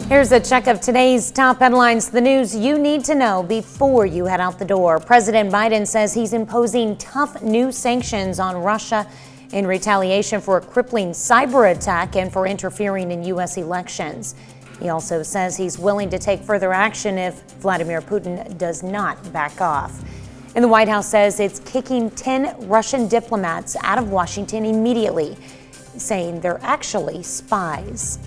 Here's a check of today's top headlines, the news you need to know before you head out the door. President Biden says he's imposing tough new sanctions on Russia in retaliation for a crippling cyber attack and for interfering in U.S. elections. He also says he's willing to take further action if Vladimir Putin does not back off. And the White House says it's kicking 10 Russian diplomats out of Washington immediately, saying they're actually spies.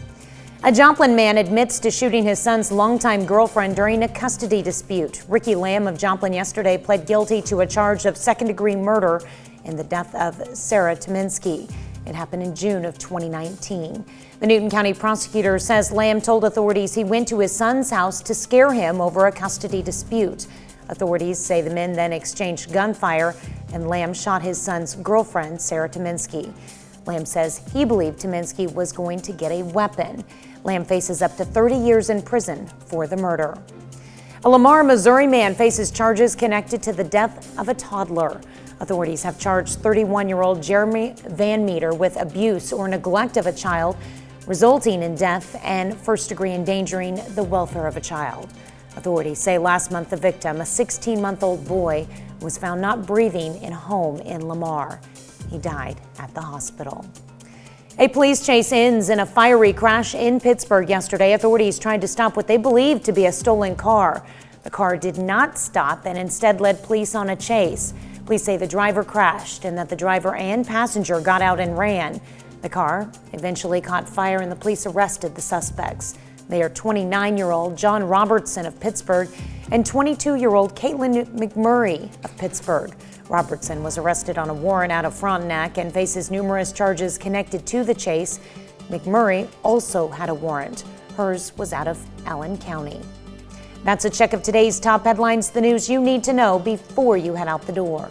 A Joplin man admits to shooting his son's longtime girlfriend during a custody dispute. Ricky Lamb of Joplin yesterday pled guilty to a charge of second-degree murder in the death of Sarah Tominski. It happened in June of 2019. The Newton County prosecutor says Lamb told authorities he went to his son's house to scare him over a custody dispute. Authorities say the men then exchanged gunfire and Lamb shot his son's girlfriend, Sarah Tominski. Lamb says he believed Tominski was going to get a weapon. Lamb faces up to 30 years in prison for the murder. A Lamar, Missouri man faces charges connected to the death of a toddler. Authorities have charged 31-year-old Jeremy Van Meter with abuse or neglect of a child, resulting in death and first-degree endangering the welfare of a child. Authorities say last month the victim, a 16-month-old boy, was found not breathing in a home in Lamar. He died at the hospital. A police chase ends in a fiery crash in Pittsburgh yesterday. Authorities tried to stop what they believed to be a stolen car. The car did not stop and instead led police on a chase. Police say the driver crashed and that the driver and passenger got out and ran. The car eventually caught fire and the police arrested the suspects. They are 29-year-old John Robertson of Pittsburgh and 22-year-old Caitlin McMurray of Pittsburgh. Robertson was arrested on a warrant out of Frontenac and faces numerous charges connected to the chase. McMurray also had a warrant. Hers was out of Allen County. That's a check of today's top headlines, the news you need to know before you head out the door.